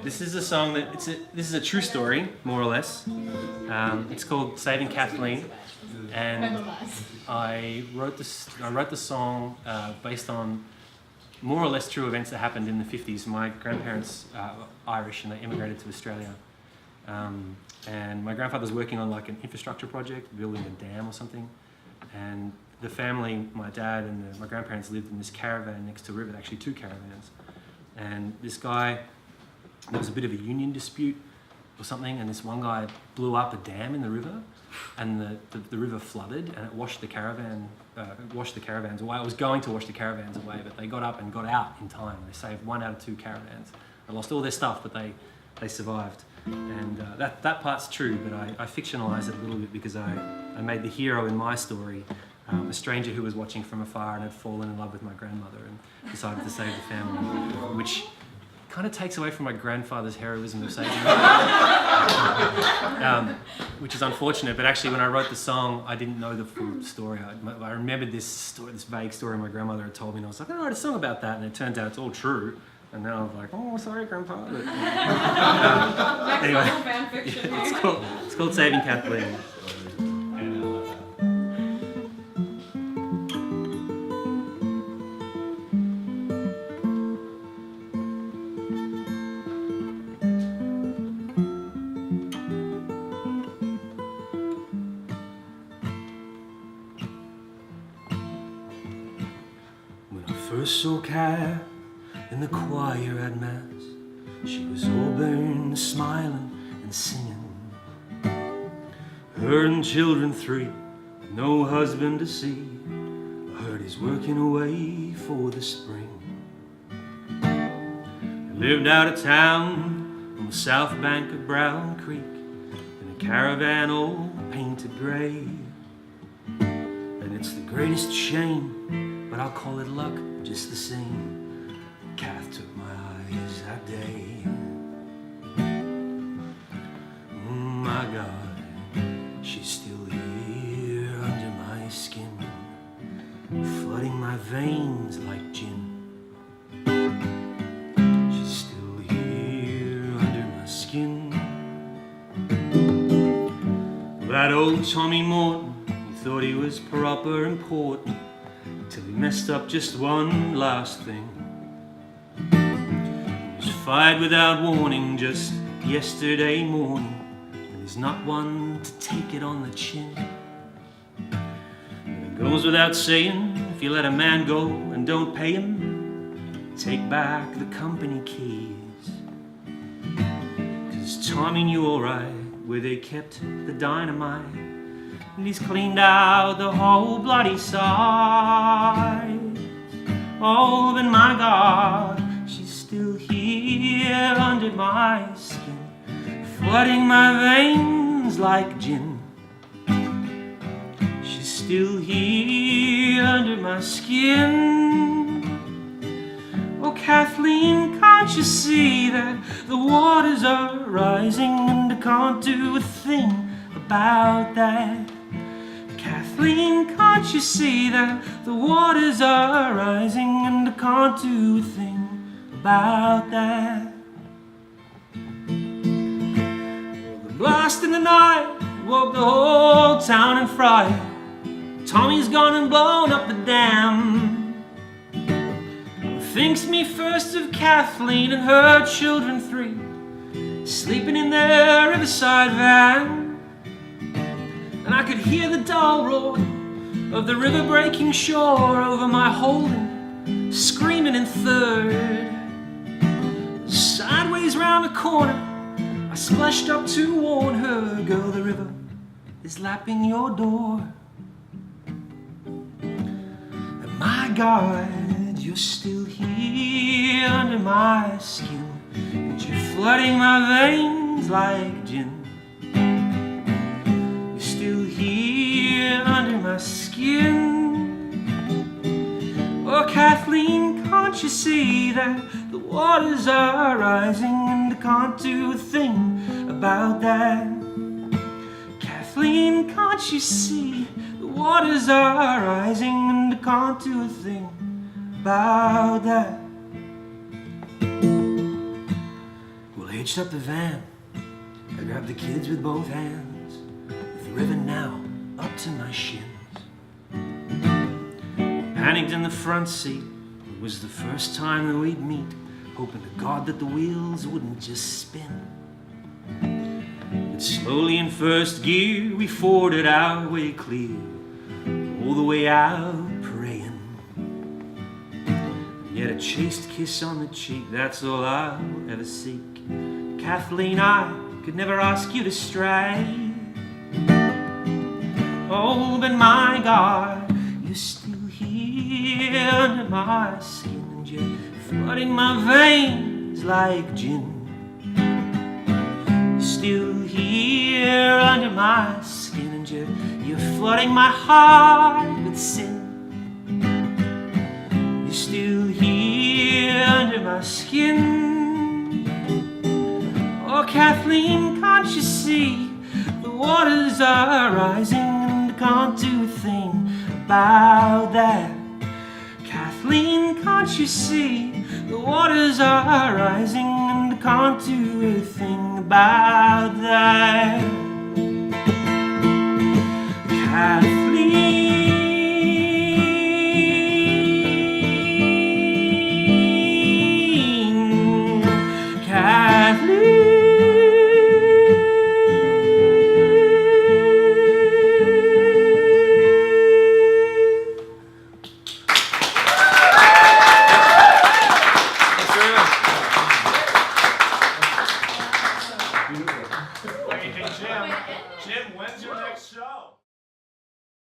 This is a song that this is a true story, more or less. It's called "Saving Kathleen," and I wrote the song based on more or less true events that happened in the 50s. My grandparents are Irish and they immigrated to Australia, and my grandfather was working on like an infrastructure project, building a dam or something, and the family, my dad and my grandparents lived in this caravan next to a river, actually 2 caravans, and this guy. There was a bit of a union dispute or something, and this one guy blew up a dam in the river, and the river flooded, and it washed the caravans away. It was going to wash the caravans away, but they got up and got out in time. They saved 1 out of 2 caravans. They lost all their stuff, but they survived. And that part's true, but I fictionalised it a little bit because I made the hero in my story a stranger who was watching from afar and had fallen in love with my grandmother and decided to save the family, which kind of takes away from my grandfather's heroism of saving which is unfortunate. But actually, when I wrote the song, I didn't know the full story. I remembered this vague story my grandmother had told me, and I was like, I wrote a song about that, and it turns out it's all true. And now I'm like, oh, sorry, Grandpa. But, anyway, it's called Saving Kathleen. First saw Kath in the choir at Mass. She was auburn, smiling and singing. Her and children 3, no husband to see. I heard he's working away for the spring. They lived out of town on the south bank of Brown Creek in a caravan all painted grey. And it's the greatest shame, but I'll call it luck just the same. Kath took my eyes that day. My God, she's still here under my skin, flooding my veins like gin. She's still here under my skin. That old Tommy Morton, he thought he was proper important, till he messed up just one last thing. He was fired without warning just yesterday morning, and there's not one to take it on the chin. And it goes without saying, if you let a man go and don't pay him, take back the company keys. 'Cause Tommy knew alright where they kept the dynamite, and he's cleaned out the whole bloody side. Oh, but my God, she's still here under my skin, flooding my veins like gin. She's still here under my skin. Oh, Kathleen, can't you see that the waters are rising and I can't do a thing about that? Kathleen, can't you see that the waters are rising and I can't do a thing about that? Well, the blast in the night woke the whole town in fright. Tommy's gone and blown up the dam. Thinks me first of Kathleen and her children 3, sleeping in their riverside van. And I could hear the dull roar of the river breaking shore over my holding, screaming in third. Sideways round the corner, I splashed up to warn her, girl, the river is lapping your door. And my God, you're still here under my skin, and you're flooding my veins like gin. Still here under my skin. Oh, Kathleen, can't you see that the waters are rising and I can't do a thing about that? Kathleen, can't you see the waters are rising and I can't do a thing about that? Well, hitched up the van. I grabbed the kids with both hands, with the river now up to my shins. Panicked in the front seat, it was the first time that we'd meet, hoping to God that the wheels wouldn't just spin. But slowly in first gear, we forded our way clear, all the way out praying. Yet a chaste kiss on the cheek, that's all I'll ever seek. Kathleen, I could never ask you to stray. Oh, but my God, you're still here under my skin, and you're flooding my veins like gin. You're still here under my skin, and you're flooding my heart with sin. You're still here under my skin. Oh, Kathleen, can't you see the waters are rising and I can't do a thing about that? Kathleen, can't you see the waters are rising and I can't do a thing about that? Kathleen.